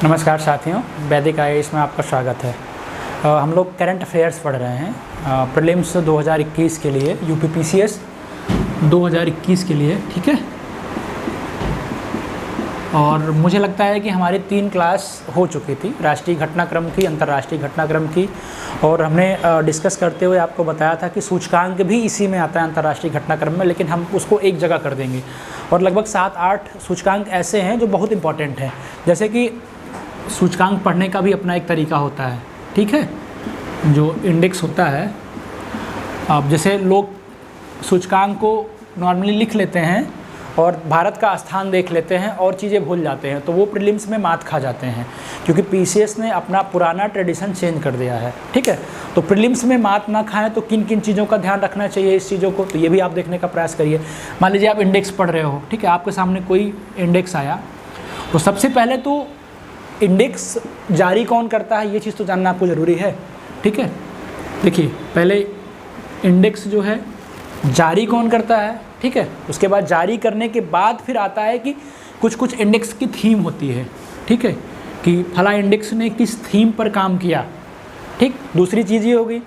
नमस्कार साथियों, वैदिक आईएएस में आपका स्वागत है। हम लोग करंट अफेयर्स पढ़ रहे हैं प्रीलिम्स 2021 के लिए, यूपीपीसीएस 2021 के लिए, ठीक है। और मुझे लगता है कि हमारी 3 क्लास हो चुकी थी, राष्ट्रीय घटनाक्रम की, अंतर्राष्ट्रीय घटनाक्रम की, और हमने डिस्कस करते हुए आपको बताया था कि सूचकांक भी इसी में आता है अंतर्राष्ट्रीय घटनाक्रम में, लेकिन हम उसको एक जगह कर देंगे। और लगभग 7-8 सूचकांक ऐसे हैं जो बहुत इंपॉर्टेंट हैं, जैसे कि सूचकांक पढ़ने का भी अपना एक तरीका होता है, ठीक है। जो इंडेक्स होता है, अब जैसे लोग सूचकांक को नॉर्मली लिख लेते हैं और भारत का स्थान देख लेते हैं और चीज़ें भूल जाते हैं, तो वो प्रीलिम्स में मात खा जाते हैं, क्योंकि पीसीएस ने अपना पुराना ट्रेडिशन चेंज कर दिया है, ठीक है। तो प्रीलिम्स में मात ना खाएं तो किन किन चीज़ों का ध्यान रखना चाहिए, इस चीज़ों को, तो ये भी आप देखने का प्रयास करिए। मान लीजिए आप इंडेक्स पढ़ रहे हो, ठीक है, आपके सामने कोई इंडेक्स आया, तो सबसे पहले तो इंडेक्स जारी कौन करता है ये चीज़ तो जानना आपको ज़रूरी है, ठीक है। देखिए, पहले इंडेक्स जो है जारी कौन करता है, ठीक है। उसके बाद जारी करने के बाद फिर आता है कि कुछ इंडेक्स की थीम होती है, ठीक है, कि फला इंडेक्स ने किस थीम पर काम किया, ठीक। दूसरी चीज़ ये होगी।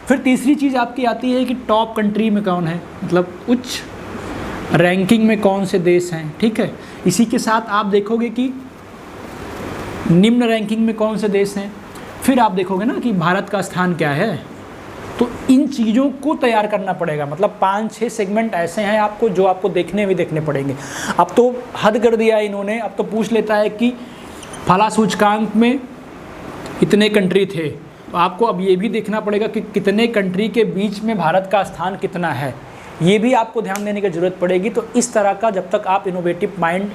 फिर तीसरी चीज़ आपकी आती है कि टॉप कंट्री में कौन है, मतलब उच्च रैंकिंग में कौन से देश हैं, ठीक है। इसी के साथ आप देखोगे कि निम्न रैंकिंग में कौन से देश हैं। फिर आप देखोगे ना कि भारत का स्थान क्या है। तो इन चीज़ों को तैयार करना पड़ेगा, मतलब 5-6 सेगमेंट ऐसे हैं आपको जो आपको देखने पड़ेंगे। अब तो हद कर दिया है इन्होंने, अब तो पूछ लेता है कि फला सूचकांक में इतने कंट्री थे, तो आपको अब ये भी देखना पड़ेगा कि कितने कंट्री के बीच में भारत का स्थान कितना है, ये भी आपको ध्यान देने की ज़रूरत पड़ेगी। तो इस तरह का जब तक आप इनोवेटिव माइंड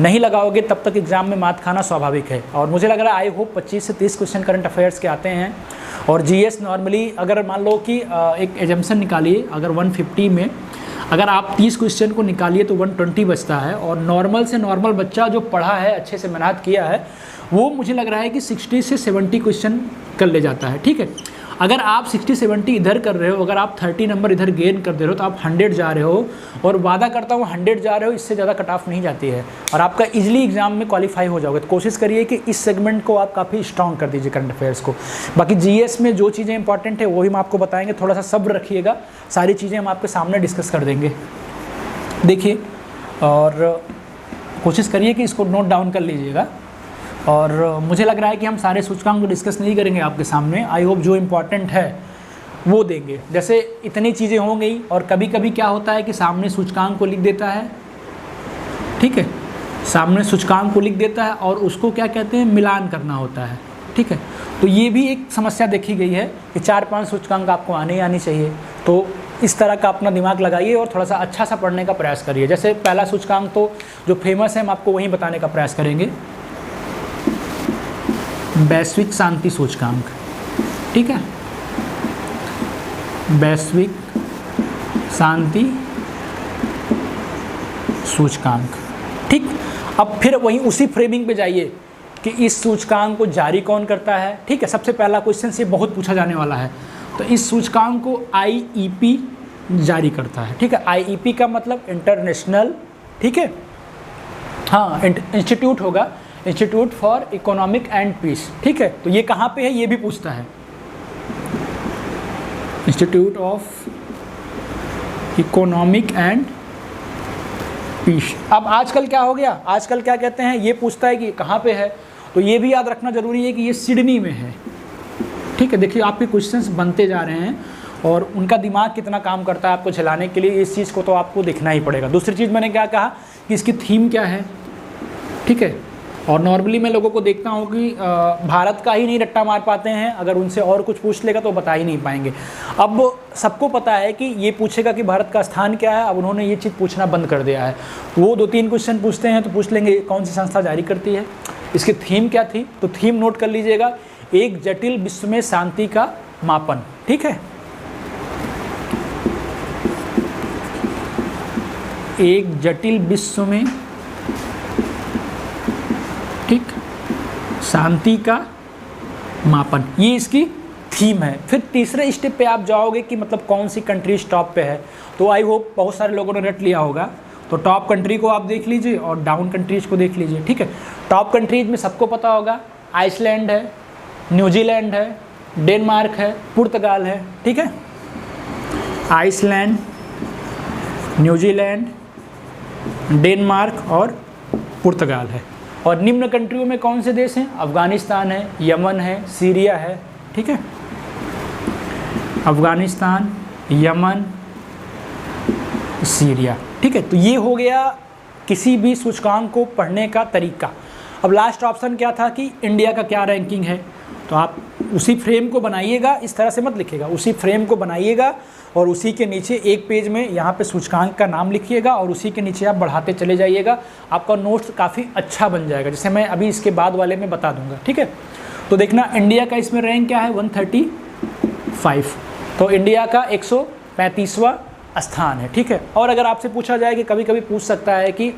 नहीं लगाओगे तब तक एग्ज़ाम में मात खाना स्वाभाविक है। और मुझे लग रहा है आई होप 25 से 30 क्वेश्चन करंट अफेयर्स के आते हैं। और जीएस नॉर्मली अगर मान लो कि एक एजम्पशन निकालिए, अगर 150 में अगर आप 30 क्वेश्चन को निकालिए तो 120 बचता है। और नॉर्मल से नॉर्मल बच्चा जो पढ़ा है, अच्छे से मेहनत किया है, वो मुझे लग रहा है कि 60 से 70 क्वेश्चन कर ले जाता है, ठीक है। अगर आप 60-70 इधर कर रहे हो, अगर आप 30 नंबर इधर गेन कर दे रहे हो, तो आप 100 जा रहे हो। और वादा करता हूँ 100 जा रहे हो, इससे ज़्यादा कट ऑफ नहीं जाती है और आपका इजीली एग्जाम में क्वालिफाई हो जाओगे। तो कोशिश करिए कि इस सेगमेंट को आप काफ़ी स्ट्रॉन्ग कर दीजिए, करंट अफेयर्स को। बाकी जीएस में जो चीज़ें इंपॉर्टेंट है वही हम आपको बताएंगे, थोड़ा सा सब्र रखिएगा, सारी चीज़ें हम आपके सामने डिस्कस कर देंगे। देखिए, और कोशिश करिए कि इसको नोट डाउन कर लीजिएगा। और मुझे लग रहा है कि हम सारे सूचकांक को डिस्कस नहीं करेंगे आपके सामने, आई होप जो इम्पॉर्टेंट है वो देंगे। जैसे इतनी चीज़ें हो गई, और कभी कभी क्या होता है कि सामने सूचकांक को लिख देता है, ठीक है, सामने सूचकांक को लिख देता है और उसको क्या कहते हैं, मिलान करना होता है, ठीक है। तो ये भी एक समस्या देखी गई है कि 4-5 सूचकांक आपको आनी चाहिए। तो इस तरह का अपना दिमाग लगाइए और थोड़ा सा अच्छा सा पढ़ने का प्रयास करिए। जैसे पहला सूचकांक तो जो फेमस है हम आपको वहीं बताने का प्रयास करेंगे, वैश्विक शांति सूचकांक, ठीक है, वैश्विक शांति सूचकांक, ठीक। अब फिर वहीं उसी फ्रेमिंग पे जाइए कि इस सूचकांक को जारी कौन करता है, ठीक है। सबसे पहला क्वेश्चन से बहुत पूछा जाने वाला है। तो इस सूचकांक को आईईपी जारी करता है, ठीक है। आईईपी का मतलब इंटरनेशनल, ठीक है, हाँ, इंस्टीट्यूट होगा, institute for economic and peace, ठीक है। तो ये कहाँ पे है ये भी पूछता है, institute of economic and peace. अब आजकल क्या हो गया, आजकल क्या कहते हैं, ये पूछता है कि कहाँ पे है। तो ये भी याद रखना जरूरी है कि ये सिडनी में है, ठीक है। देखिए, आपके क्वेश्चंस बनते जा रहे हैं और उनका दिमाग कितना काम करता है आपको झेलाने के लिए, इस चीज़ को तो आपको देखना ही पड़ेगा। दूसरी चीज़ मैंने क्या कहा कि इसकी थीम क्या है, ठीक है। और नॉर्मली मैं लोगों को देखता हूँ कि भारत का ही नहीं रट्टा मार पाते हैं, अगर उनसे और कुछ पूछ लेगा तो बता ही नहीं पाएंगे। अब सबको पता है कि ये पूछेगा कि भारत का स्थान क्या है, अब उन्होंने ये चीज़ पूछना बंद कर दिया है। वो 2-3 क्वेश्चन पूछते हैं तो पूछ लेंगे कौन सी संस्था जारी करती है, इसकी थीम क्या थी। तो थीम नोट कर लीजिएगा, एक जटिल विश्व में शांति का मापन, ठीक है। एक जटिल विश्व में, ठीक, शांति का मापन, ये इसकी थीम है। फिर तीसरे स्टेप पे आप जाओगे कि मतलब कौन सी कंट्री टॉप पे है। तो आई होप बहुत सारे लोगों ने रट लिया होगा। तो टॉप कंट्री को आप देख लीजिए और डाउन कंट्रीज को देख लीजिए, ठीक है। टॉप कंट्रीज में सबको पता होगा आइसलैंड है, न्यूजीलैंड है, डेनमार्क है, पुर्तगाल है, ठीक है। आइसलैंड, न्यूजीलैंड, डेनमार्क और पुर्तगाल है। और निम्न कंट्रियों में कौन से देश हैं? अफगानिस्तान है, यमन है, सीरिया है, ठीक है। अफगानिस्तान, यमन, सीरिया, ठीक है। तो ये हो गया किसी भी सूचकांक को पढ़ने का तरीका। अब लास्ट ऑप्शन क्या था कि इंडिया का क्या रैंकिंग है, तो आप उसी फ्रेम को बनाइएगा, इस तरह से मत लिखिएगा, उसी फ्रेम को बनाइएगा और उसी के नीचे एक पेज में यहाँ पे सूचकांक का नाम लिखिएगा और उसी के नीचे आप बढ़ाते चले जाइएगा। आपका नोट्स काफ़ी अच्छा बन जाएगा, जैसे मैं अभी इसके बाद वाले में बता दूंगा, ठीक है। तो देखना इंडिया का इसमें रैंक क्या है, 135, तो इंडिया का 135वां स्थान है, ठीक है। और अगर आपसे पूछा जाए कि कभी कभी पूछ सकता है कि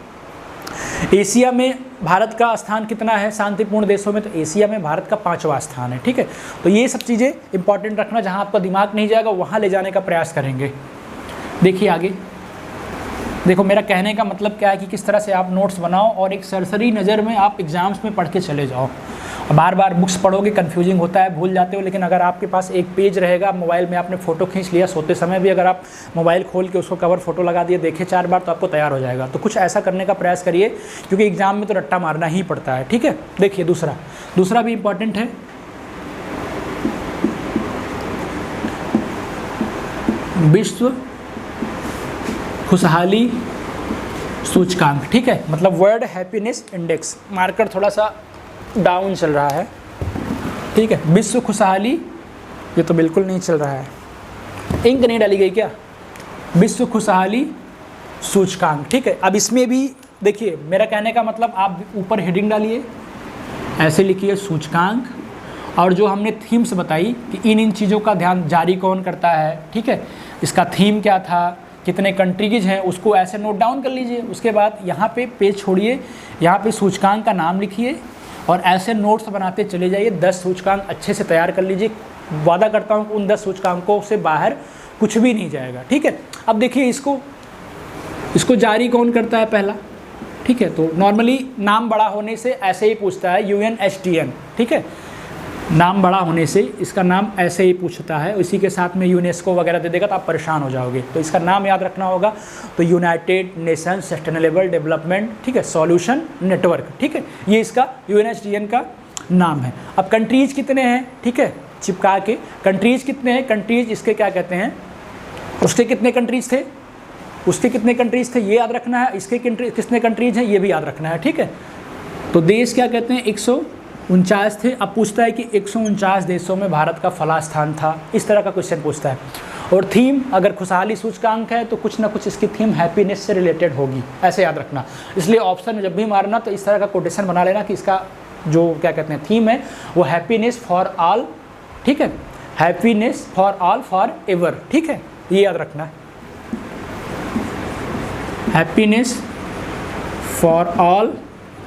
एशिया में भारत का स्थान कितना है शांतिपूर्ण देशों में, तो एशिया में भारत का 5वां स्थान है, ठीक है। तो ये सब चीज़ें इंपॉर्टेंट रखना, जहाँ आपका दिमाग नहीं जाएगा वहाँ ले जाने का प्रयास करेंगे। देखिए आगे, देखो मेरा कहने का मतलब क्या है कि किस तरह से आप नोट्स बनाओ और एक सरसरी नज़र में आप एग्जाम्स में पढ़ के चले जाओ। बार बार बुक्स पढ़ोगे कन्फ्यूजिंग होता है, भूल जाते हो, लेकिन अगर आपके पास एक पेज रहेगा, मोबाइल में आपने फ़ोटो खींच लिया, सोते समय भी अगर आप मोबाइल खोल के उसको कवर फ़ोटो लगा दिए, देखे 4 बार, तो आपको तैयार हो जाएगा। तो कुछ ऐसा करने का प्रयास करिए, क्योंकि एग्ज़ाम में तो रट्टा मारना ही पड़ता है, ठीक है। देखिए दूसरा भी इम्पॉर्टेंट है, विश्व खुशहाली सूचकांक, ठीक है, मतलब वर्ल्ड हैप्पीनेस इंडेक्स। मार्कर थोड़ा सा डाउन चल रहा है, ठीक है। विश्व खुशहाली, ये तो बिल्कुल नहीं चल रहा है, इंक नहीं डाली गई क्या, विश्व खुशहाली सूचकांक, ठीक है। अब इसमें भी देखिए, मेरा कहने का मतलब आप ऊपर हेडिंग डालिए, ऐसे लिखिए सूचकांक, और जो हमने थीम्स बताई कि इन चीज़ों का ध्यान जारी कौन करता है, ठीक है, इसका थीम क्या था, कितने कंट्रीज हैं, उसको ऐसे नोट डाउन कर लीजिए। उसके बाद यहाँ पे पेज छोड़िए, यहाँ पे सूचकांक का नाम लिखिए और ऐसे नोट्स बनाते चले जाइए। 10 सूचकांक अच्छे से तैयार कर लीजिए, वादा करता हूँ कि उन 10 सूचकांकों से बाहर कुछ भी नहीं जाएगा, ठीक है। अब देखिए इसको जारी कौन करता है पहला, ठीक है। तो नॉर्मली नाम बड़ा होने से ऐसे ही पूछता है, UNSTN, ठीक है। नाम बड़ा होने से इसका नाम ऐसे ही पूछता है, इसी के साथ में यूनेस्को वगैरह दे देगा तो आप परेशान हो जाओगे। तो इसका नाम याद रखना होगा, तो यूनाइटेड नेशन सस्टेनेबल डेवलपमेंट, ठीक है, सॉल्यूशन नेटवर्क, ठीक है, ये इसका UNSTN का नाम है। अब कंट्रीज कितने हैं, ठीक है, चिपका के कंट्रीज कितने हैं, कंट्रीज इसके क्या कहते हैं, उसके कितने कंट्रीज थे, उसके कितने कंट्रीज थे ये याद रखना है, इसके कितने कंट्रीज हैं ये भी याद रखना है, ठीक है। तो देश क्या कहते हैं, 149 थे। अब पूछता है कि 149 देशों में भारत का फला स्थान था, इस तरह का क्वेश्चन पूछता है। और थीम अगर खुशहाली सूचकांक है तो कुछ ना कुछ इसकी थीम हैप्पीनेस से रिलेटेड होगी, ऐसे याद रखना। इसलिए ऑप्शन में जब भी मारना तो इस तरह का कोटेशन बना लेना कि इसका जो क्या कहते हैं थीम है वो हैप्पीनेस फॉर ऑल, ठीक है, happiness for all for ever, ठीक है, ये याद रखना है, हैप्पीनेस फॉर ऑल,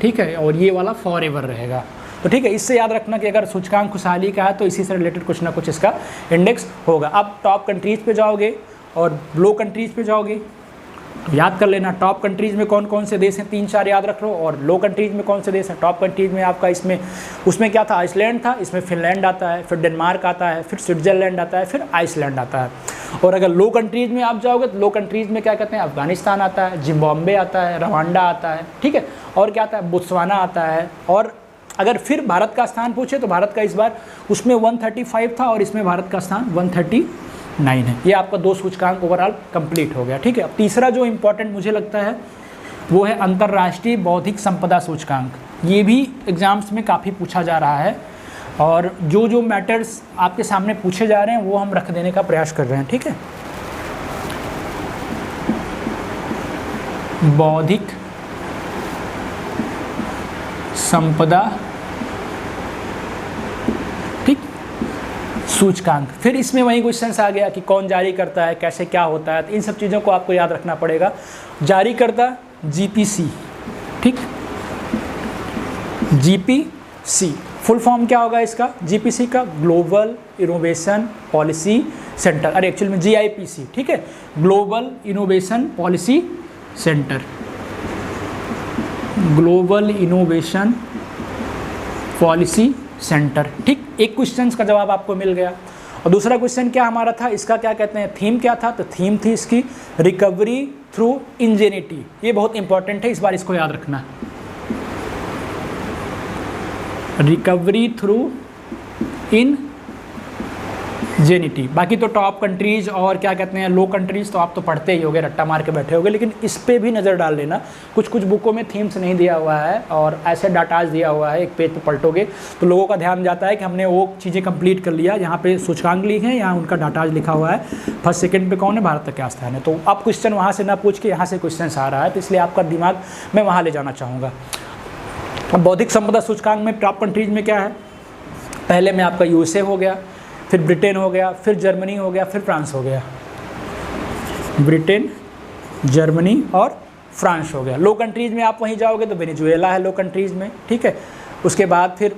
ठीक है, और ये वाला फॉर एवर रहेगा। तो ठीक है, इससे याद रखना कि अगर सूचकांक खुशहाली का है तो इसी से रिलेटेड कुछ ना कुछ इसका इंडेक्स होगा। अब टॉप कंट्रीज़ पे जाओगे और लो कंट्रीज़ पे जाओगे तो याद कर लेना टॉप कंट्रीज़ में कौन कौन से देश हैं, 3-4 याद रख लो, और लो कंट्रीज़ में कौन से देश हैं। टॉप कंट्रीज़ में आपका उसमें क्या था, आइसलैंड था, इसमें फिनलैंड आता है, फिर डेनमार्क आता है, फिर स्विट्ज़रलैंड आता है, फिर आइसलैंड आता है। और अगर लो कंट्रीज़ में आप जाओगे तो लो कंट्रीज़ में क्या कहते हैं, अफगानिस्तान आता है, जिम्बाब्वे आता है, रवांडा आता है, ठीक है, और क्या आता है, बोत्सवाना आता है। और अगर फिर भारत का स्थान पूछे तो भारत का इस बार उसमें 135 था और इसमें भारत का स्थान 139 है। ये आपका 2 सूचकांक ओवरऑल कंप्लीट हो गया, ठीक है। अब तीसरा जो इम्पोर्टेंट मुझे लगता है वो है अंतर्राष्ट्रीय बौद्धिक संपदा सूचकांक। ये भी एग्जाम्स में काफ़ी पूछा जा रहा है और जो जो मैटर्स आपके सामने पूछे जा रहे हैं वो हम रख देने का प्रयास कर रहे हैं, ठीक है। बौद्धिक संपदा, ठीक, सूचकांक। फिर इसमें वही क्वेश्चंस आ गया कि कौन जारी करता है, कैसे क्या होता है, तो इन सब चीज़ों को आपको याद रखना पड़ेगा। जारी करता GPC, ठीक, GPC फुल फॉर्म क्या होगा इसका, GPC का ग्लोबल इनोवेशन पॉलिसी सेंटर, अरे एक्चुअल में GIPC, ठीक है, global innovation policy centre, global innovation policy centre. ठीक, एक क्वेश्चन का जवाब आपको मिल गया। और दूसरा क्वेश्चन क्या हमारा था, इसका क्या कहते हैं, थीम क्या था, तो थीम थी इसकी रिकवरी थ्रू इंजेनिटी। ये बहुत इंपॉर्टेंट है, इस बार इसको याद रखना, रिकवरी थ्रू इंजेनिटी। बाकी तो टॉप कंट्रीज और क्या कहते हैं लो कंट्रीज तो आप तो पढ़ते ही होगे, रट्टा मार के बैठे होगे, लेकिन इस पे भी नज़र डाल लेना। कुछ कुछ बुकों में थीम्स नहीं दिया हुआ है और ऐसे डाटाज दिया हुआ है, एक पेज पे पलटोगे तो लोगों का ध्यान जाता है कि हमने वो चीज़ें कंप्लीट कर लिया। यहाँ पे सूचकांक लिखे हैं, यहाँ उनका डाटाज लिखा हुआ है, फर्स्ट सेकंड पे कौन है, भारत का क्या स्थान है। तो आप क्वेश्चन वहाँ से ना पूछ के यहाँ से क्वेश्चन आ रहा है, तो इसलिए आपका दिमाग मैं वहाँ ले जाना चाहूँगा। अब बौद्धिक संपदा सूचकांक में टॉप कंट्रीज में क्या है, पहले में आपका यूएसए हो गया, फिर ब्रिटेन हो गया, फिर जर्मनी हो गया, फिर फ्रांस हो गया, ब्रिटेन, जर्मनी और फ्रांस हो गया। लो कंट्रीज़ में आप वहीं जाओगे तो वेनेजुएला है लो कंट्रीज़ में, ठीक है। उसके बाद फिर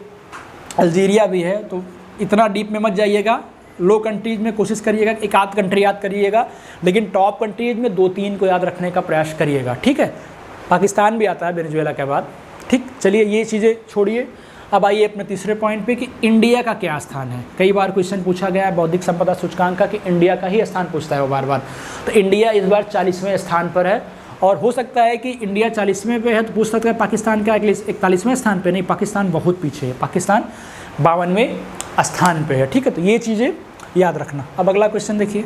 अल्जीरिया भी है, तो इतना डीप में मत जाइएगा। लो कंट्रीज़ में कोशिश करिएगा एक आध कंट्री याद करिएगा, लेकिन टॉप कंट्रीज़ में 2-3 को याद रखने का प्रयास करिएगा, ठीक है। पाकिस्तान भी आता है वेनेजुएला के बाद, ठीक। चलिए ये चीज़ें छोड़िए, अब आइए अपने तीसरे पॉइंट पे कि इंडिया का क्या स्थान है। कई बार क्वेश्चन पूछा गया है बौद्धिक संपदा सूचकांक का कि इंडिया का ही स्थान पूछता है वो बार बार। तो इंडिया इस बार 40वें स्थान पर है, और हो सकता है कि इंडिया 40वें पे है तो पूछ सकते हैं पाकिस्तान का 41वें स्थान पे, नहीं, पाकिस्तान बहुत पीछे है, पाकिस्तान 52वें स्थान पे है, ठीक है। तो ये चीज़ें याद रखना। अब अगला क्वेश्चन देखिए,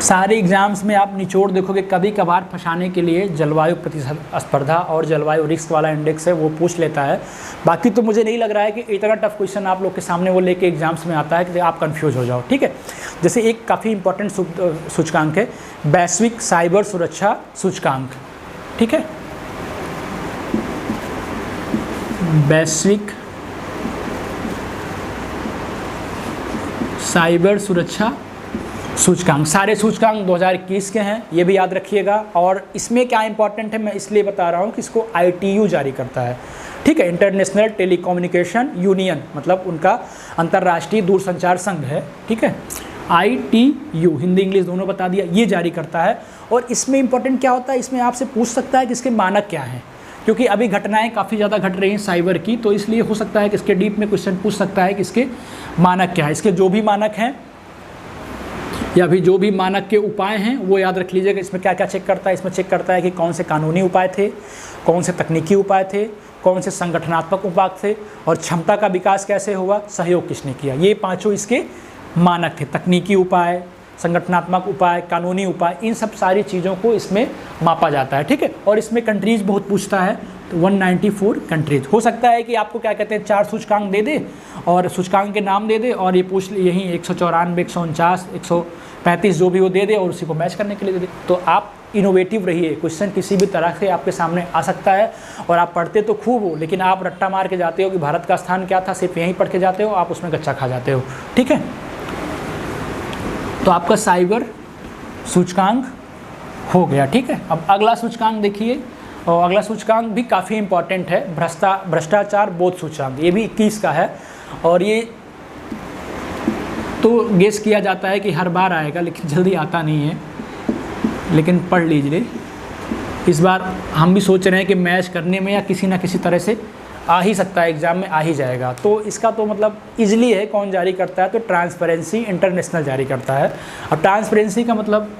सारे एग्जाम्स में आप निचोड़ देखोगे, कभी कभार फंसाने के लिए जलवायु प्रतिस्पर्धा और जलवायु रिस्क वाला इंडेक्स है वो पूछ लेता है। बाकी तो मुझे नहीं लग रहा है कि इतना टफ क्वेश्चन आप लोग के सामने वो लेके एग्जाम्स में आता है कि आप कंफ्यूज हो जाओ, ठीक है। जैसे एक काफ़ी इंपॉर्टेंट सूचकांक है वैश्विक साइबर सुरक्षा सूचकांक, ठीक है। वैश्विक साइबर सुरक्षा सूचकांक, सारे सूचकांक 2021 के हैं, ये भी याद रखिएगा। और इसमें क्या इंपॉर्टेंट है मैं इसलिए बता रहा हूँ कि इसको ITU जारी करता है, ठीक है, इंटरनेशनल टेलीकम्युनिकेशन यूनियन, मतलब उनका अंतर्राष्ट्रीय दूरसंचार संघ है, ठीक है। ITU हिंदी इंग्लिश दोनों बता दिया, ये जारी करता है। और इसमें इंपॉर्टेंट क्या होता है, इसमें आपसे पूछ सकता है कि इसके मानक क्या हैं, क्योंकि अभी घटनाएं काफ़ी ज़्यादा घट रही हैं साइबर की, तो इसलिए हो सकता है कि इसके डीप में क्वेश्चन पूछ सकता है कि इसके मानक क्या है। इसके जो भी मानक हैं या भी जो भी मानक के उपाय हैं वो याद रख लीजिएगा। इसमें क्या क्या चेक करता है, इसमें चेक करता है कि कौन से कानूनी उपाय थे, कौन से तकनीकी उपाय थे, कौन से संगठनात्मक उपाय थे, और क्षमता का विकास कैसे हुआ, सहयोग किसने किया। ये 5 इसके मानक थे, तकनीकी उपाय, संगठनात्मक उपाय, कानूनी उपाय, इन सब सारी चीज़ों को इसमें मापा जाता है, ठीक है। और इसमें कंट्रीज़ बहुत पूछता है, तो 194 कंट्रीज। हो सकता है कि आपको क्या कहते हैं 4 सूचकांक दे दे और सूचकांक के नाम दे दे और ये पूछ यही 194, 149, 135 जो भी वो दे दे और उसी को मैच करने के लिए दे दे। तो आप इनोवेटिव रहिए, क्वेश्चन किसी भी तरह से आपके सामने आ सकता है। और आप पढ़ते तो खूब हो, लेकिन आप रट्टा मार के जाते हो कि भारत का स्थान क्या था, सिर्फ यहीं पढ़ के जाते हो, आप उसमें गच्चा खा जाते हो, ठीक है। तो आपका साइबर सूचकांक हो गया, ठीक है। अब अगला सूचकांक देखिए, और अगला सूचकांक भी काफ़ी इंपॉर्टेंट है, भ्रष्टाचार बोध सूचकांक। ये भी 21 का है, और ये तो गेस किया जाता है कि हर बार आएगा, लेकिन जल्दी आता नहीं है, लेकिन पढ़ लीजिए। इस बार हम भी सोच रहे हैं कि मैच करने में या किसी ना किसी तरह से आ ही सकता है, एग्ज़ाम में आ ही जाएगा। तो इसका तो मतलब इजली है, कौन जारी करता है, तो ट्रांसपेरेंसी इंटरनेशनल जारी करता है। अब ट्रांसपेरेंसी का मतलब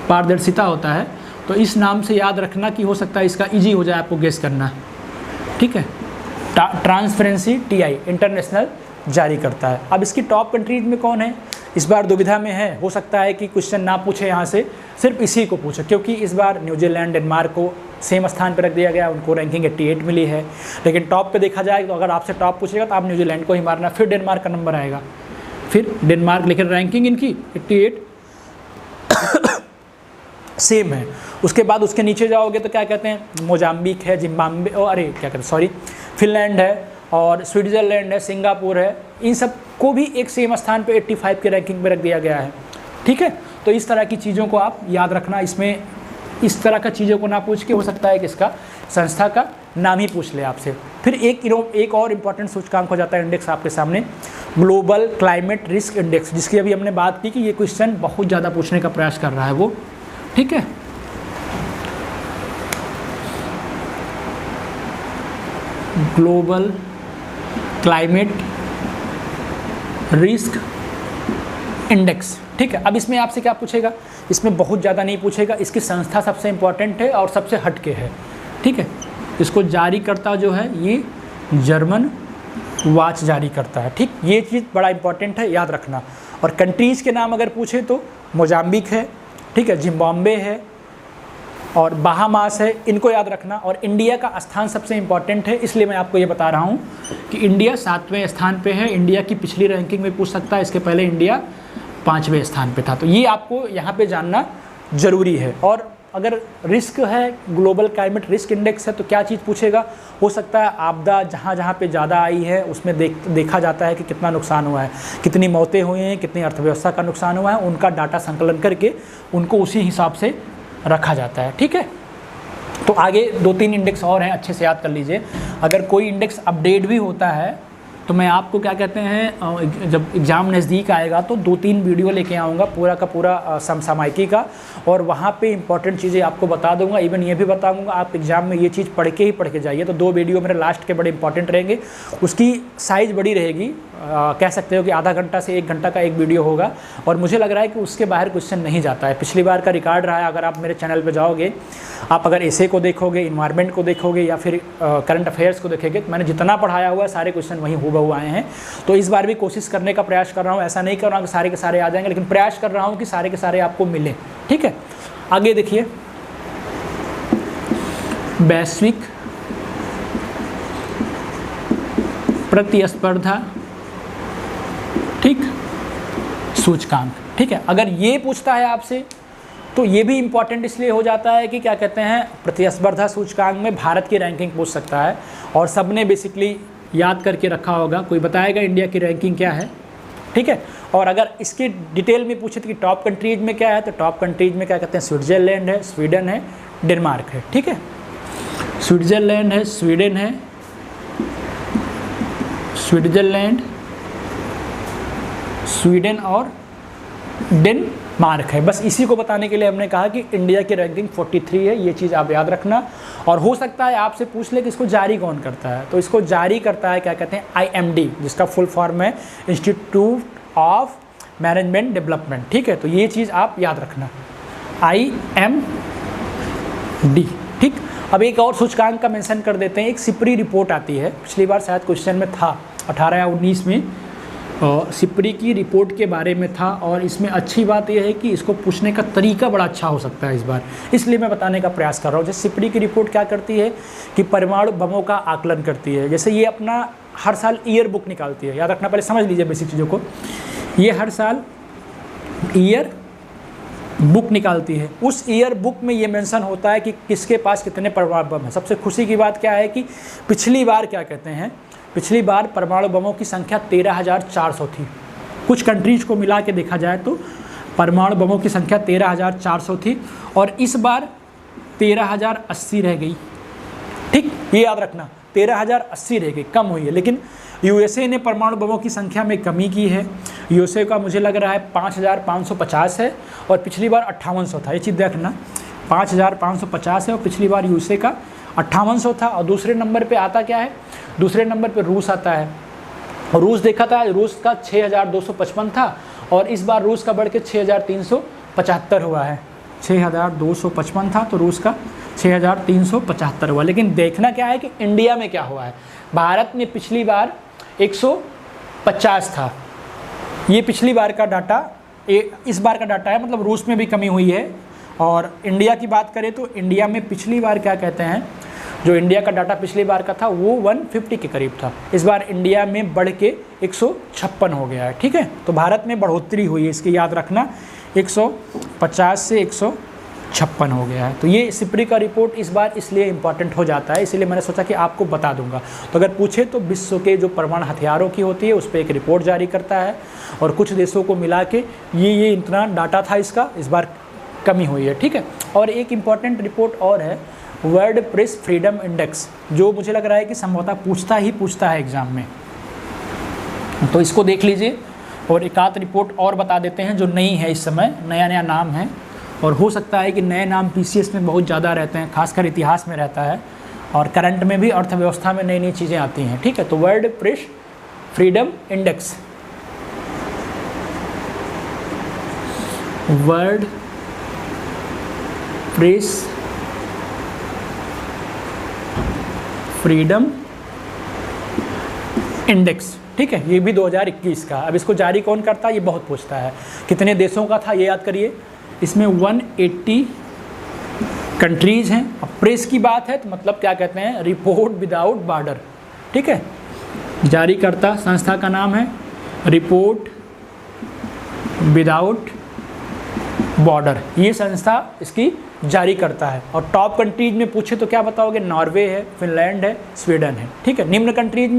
पारदर्शिता होता है, तो इस नाम से याद रखना कि हो सकता है इसका इजी हो जाए आपको गेस करना, ठीक है। ट्रांसपेरेंसी TI इंटरनेशनल जारी करता है। अब इसकी टॉप कंट्रीज में कौन है, इस बार दुविधा में है। हो सकता है कि क्वेश्चन ना पूछे यहाँ से, सिर्फ इसी को पूछे, क्योंकि इस बार न्यूजीलैंड, डेनमार्क को सेम स्थान पर रख दिया गया, उनको रैंकिंग 88 मिली है। लेकिन टॉप पे देखा जाए तो अगर आपसे टॉप पूछेगा तो आप न्यूजीलैंड को ही मारना, फिर डेनमार्क का नंबर आएगा, फिर डेनमार्क, लेकिन रैंकिंग इनकी 88 सेम है। उसके बाद उसके नीचे जाओगे तो क्या कहते हैं, मोजाम्बिक है, जिम्बाब्वे, अरे क्या कहते हैं सॉरी, फिनलैंड है, और स्विट्ज़रलैंड है, सिंगापुर है। इन सब को भी एक सेम स्थान पे 85 के रैंकिंग में रख दिया गया है, ठीक है। तो इस तरह की चीज़ों को आप याद रखना। इसमें इस तरह का चीज़ों को ना पूछ के हो सकता है कि इसका संस्था का नाम ही पूछ ले आपसे। फिर एक और इम्पॉर्टेंट सूचकांक हो जाता है इंडेक्स आपके सामने, ग्लोबल क्लाइमेट रिस्क इंडेक्स, जिसकी अभी हमने बात की कि ये क्वेश्चन बहुत ज़्यादा पूछने का प्रयास कर रहा है वो, ठीक है। ग्लोबल क्लाइमेट रिस्क इंडेक्स, ठीक है। अब इसमें आपसे क्या पूछेगा, इसमें बहुत ज़्यादा नहीं पूछेगा, इसकी संस्था सबसे इम्पॉर्टेंट है और सबसे हटके है, ठीक है। इसको जारी करता जो है ये जर्मन वाच जारी करता है, ठीक। ये चीज़ बड़ा इंपॉर्टेंट है, याद रखना। और कंट्रीज़ के नाम अगर पूछे तो मोजाम्बिक है, ठीक है, जिम्बाब्वे है और बहामास है, इनको याद रखना। और इंडिया का स्थान सबसे इम्पॉर्टेंट है, इसलिए मैं आपको ये बता रहा हूँ कि इंडिया 7वें स्थान पे है। इंडिया की पिछली रैंकिंग में पूछ सकता है, इसके पहले इंडिया 5वें स्थान पे था। तो ये आपको यहाँ पे जानना ज़रूरी है। और अगर रिस्क है, ग्लोबल क्लाइमेट रिस्क इंडेक्स है, तो क्या चीज़ पूछेगा, हो सकता है आपदा जहाँ जहाँ पे ज़्यादा आई है उसमें देखा जाता है कि कितना नुकसान हुआ है, कितनी मौतें हुई हैं, कितनी अर्थव्यवस्था का नुकसान हुआ है, उनका डाटा संकलन करके उनको उसी हिसाब से रखा जाता है, ठीक है। तो आगे 2-3 इंडेक्स और हैं, अच्छे से याद कर लीजिए। अगर कोई इंडेक्स अपडेट भी होता है तो मैं आपको क्या कहते हैं, जब एग्ज़ाम नज़दीक आएगा तो 2-3 वीडियो लेके आऊँगा पूरा का पूरा समसामयिकी का, और वहाँ पे इंपॉर्टेंट चीज़ें आपको बता दूंगा। इवन ये भी बताऊंगा आप एग्ज़ाम में ये चीज़ पढ़ के जाइए। तो 2 वीडियो मेरे लास्ट के बड़े इंपॉर्टेंट रहेंगे। उसकी साइज़ बड़ी रहेगी, कह सकते हो कि आधा घंटा से 1 घंटा का एक वीडियो होगा, और मुझे लग रहा है कि उसके बाहर क्वेश्चन नहीं जाता है। पिछली बार का रिकॉर्ड रहा है, अगर आप मेरे चैनल पर जाओगे, आप अगर एसे को देखोगे, इन्वायरमेंट को देखोगे या फिर करंट अफेयर्स को देखेंगे, तो मैंने जितना पढ़ाया हुआ है सारे क्वेश्चन वहीं हूबहू आए हैं। तो इस बार भी कोशिश करने का प्रयास कर रहा हूँ, ऐसा नहीं कर रहा हूँ कि सारे के सारे आ जाएंगे, लेकिन प्रयास कर रहा हूँ कि सारे के सारे आपको मिलें, ठीक है। आगे देखिए, वैश्विक प्रतिस्पर्धा, ठीक, सूचकांक, ठीक है। अगर ये पूछता है आपसे तो ये भी इंपॉर्टेंट इसलिए हो जाता है कि क्या कहते हैं, प्रतिस्पर्धा सूचकांक में भारत की रैंकिंग पूछ सकता है, और सबने बेसिकली याद करके रखा होगा, कोई बताएगा इंडिया की रैंकिंग क्या है, ठीक है। और अगर इसकी डिटेल में पूछे कि टॉप कंट्रीज में क्या है, तो टॉप कंट्रीज में क्या कहते हैं, स्विट्जरलैंड है, स्वीडन है, डेनमार्क है, ठीक है। स्विट्जरलैंड है, स्वीडन है, स्विट्जरलैंड, स्वीडन और डेनमार्क है। बस इसी को बताने के लिए हमने कहा कि इंडिया की रैंकिंग 43 है, ये चीज़ आप याद रखना। और हो सकता है आपसे पूछ ले कि इसको जारी कौन करता है, तो इसको जारी करता है क्या कहते हैं, IMD, जिसका फुल फॉर्म है इंस्टीट्यूट ऑफ मैनेजमेंट डेवलपमेंट, ठीक है। तो ये चीज़ आप याद रखना, IMD, ठीक। अब एक और सूचकांक का मेंशन कर देते हैं, एक सिपरी रिपोर्ट आती है, पिछली बार शायद क्वेश्चन में था 18 या 19 में, सिपरी की रिपोर्ट के बारे में था। और इसमें अच्छी बात यह है कि इसको पूछने का तरीका बड़ा अच्छा हो सकता है इस बार, इसलिए मैं बताने का प्रयास कर रहा हूँ। जैसे सिपरी की रिपोर्ट क्या करती है कि परमाणु बमों का आकलन करती है। जैसे ये अपना हर साल ईयर बुक निकालती है, याद रखना, पहले समझ लीजिए बेसिक चीज़ों को। ये हर साल ईयर बुक निकालती है, उस ईयर बुक में ये मेंशन होता है कि किसके पास कितने परमाणु बम है। सबसे खुशी की बात क्या है कि पिछली बार क्या कहते हैं, पिछली बार परमाणु बमों की संख्या 13,400 थी। कुछ कंट्रीज को मिला के देखा जाए तो परमाणु बमों की संख्या 13,400 थी, और इस बार 13,080 रह गई, ठीक, ये याद रखना, 13,080 रह गई, कम हुई है। लेकिन USA ने परमाणु बमों की संख्या में कमी की है। USA का मुझे लग रहा है 5,550 है, और पिछली बार 5800 था। ये चीज़ देखना, 5,550 है और पिछली बार USA का 5800 था। और दूसरे नंबर पे आता क्या है, दूसरे नंबर पे रूस आता है। और रूस देखा था, रूस का 6,255 था, और इस बार रूस का बढ़ के 6,375 हुआ है। 6,255 था तो रूस का 6,375 हुआ। लेकिन देखना क्या है कि इंडिया में क्या हुआ है। भारत में पिछली बार 150 था, ये पिछली बार का डाटा, इस बार का डाटा है, मतलब रूस में भी कमी हुई है। और इंडिया की बात करें तो इंडिया में पिछली बार क्या कहते हैं, जो इंडिया का डाटा पिछली बार का था वो 150 के करीब था, इस बार इंडिया में बढ़ के 156 हो गया है, ठीक है। तो भारत में बढ़ोतरी हुई है, इसकी याद रखना, 150 से 156 हो गया है। तो ये सिपरी का रिपोर्ट इस बार इसलिए इम्पॉर्टेंट हो जाता है, इसलिए मैंने सोचा कि आपको बता दूंगा। तो अगर पूछे तो विश्व के जो परमाणु हथियारों की होती है उस पर एक रिपोर्ट जारी करता है, और कुछ देशों को मिला के ये इतना डाटा था इसका, इस बार कमी हुई है, ठीक है। और एक इम्पॉर्टेंट रिपोर्ट और है, वर्ल्ड प्रेस फ्रीडम इंडेक्स, जो मुझे लग रहा है कि संभवतः पूछता है एग्जाम में। तो इसको देख लीजिए। और एक आध रिपोर्ट और बता देते हैं जो नई है, इस समय नया नया नाम है, और हो सकता है कि नए नाम PCS में बहुत ज़्यादा रहते हैं, खासकर इतिहास में रहता है, और करंट में भी अर्थव्यवस्था में नई नई चीज़ें आती हैं। ठीक है, तो world press freedom index, world press freedom index, ठीक है, ये भी 2021 का। अब इसको जारी कौन करता है, ये बहुत पूछता है। कितने देशों का था ये याद करिए। इसमें 180 कंट्रीज़ हैं। अब प्रेस की बात है तो मतलब क्या कहते हैं, रिपोर्ट विदाउट बॉर्डर। ठीक है, जारी करता संस्था का नाम है रिपोर्ट विदाउट बॉर्डर, ये संस्था इसकी जारी करता है। और टॉप कंट्रीज में पूछे तो क्या बताओगे, नॉर्वे है, फिनलैंड है, स्वीडन है। ठीक है, निम्न कंट्रीज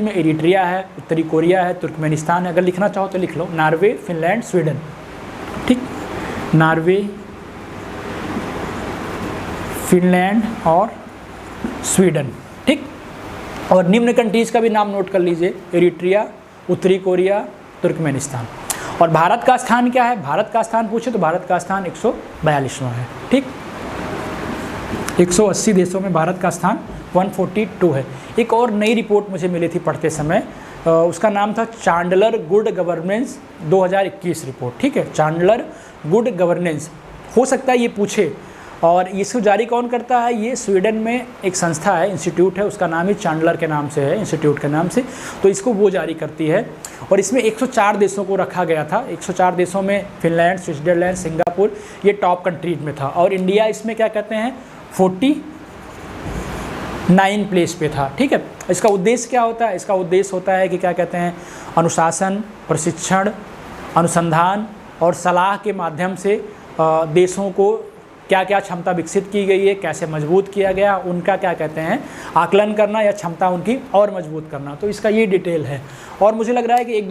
में एरिट्रिया है, उत्तरी कोरिया है, तुर्कमेनिस्तान है। अगर लिखना चाहो तो लिख लो, नॉर्वे, फिनलैंड, स्वीडन। ठीक, नॉर्वे, फिनलैंड और स्वीडन। ठीक, और निम्न कंट्रीज का भी नाम नोट कर लीजिए, एरिट्रिया, उत्तरी कोरिया, तुर्कमेनिस्तान। और भारत का स्थान क्या है, भारत का स्थान पूछे तो भारत का स्थान 142वां है। ठीक, 180 देशों में भारत का स्थान 142 है। एक और नई रिपोर्ट मुझे मिली थी पढ़ते समय, उसका नाम था चांडलर गुड गवर्नेंस 2021 रिपोर्ट। ठीक है, चांडलर गुड गवर्नेंस, हो सकता है ये पूछे। और इसको जारी कौन करता है, ये स्वीडन में एक संस्था है, इंस्टीट्यूट है, उसका नाम ही चांडलर के नाम से है, इंस्टीट्यूट के नाम से। तो इसको वो जारी करती है। और इसमें 104 देशों को रखा गया था। 104 देशों में फिनलैंड, स्विट्ज़रलैंड, सिंगापुर, ये टॉप कंट्रीज में था। और इंडिया इसमें क्या कहते हैं 49 प्लेस पे था। ठीक है, इसका उद्देश्य क्या होता है, इसका उद्देश्य होता है कि क्या कहते हैं, अनुशासन, प्रशिक्षण, अनुसंधान और सलाह के माध्यम से देशों को क्या क्या क्षमता विकसित की गई है, कैसे मजबूत किया गया, उनका क्या कहते हैं आकलन करना या क्षमता उनकी और मजबूत करना। तो इसका ये डिटेल है। और मुझे लग रहा है कि एक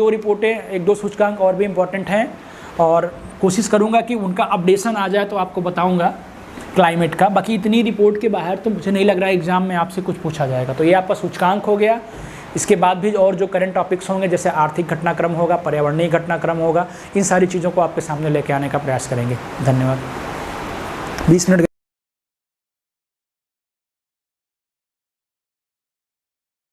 दो सूचकांक और भी इम्पोर्टेंट हैं, और कोशिश करूँगा कि उनका अपडेशन आ जाए तो आपको बताऊँगा क्लाइमेट का। बाकी इतनी रिपोर्ट के बाहर तो मुझे नहीं लग रहा है एग्जाम में आपसे कुछ पूछा जाएगा। तो ये आपका सूचकांक हो गया। इसके बाद भी और जो करंट टॉपिक्स होंगे, जैसे आर्थिक घटनाक्रम होगा, पर्यावरणीय घटनाक्रम होगा, इन सारी चीज़ों को आपके सामने लेके आने का प्रयास करेंगे। धन्यवाद। 20 मिनट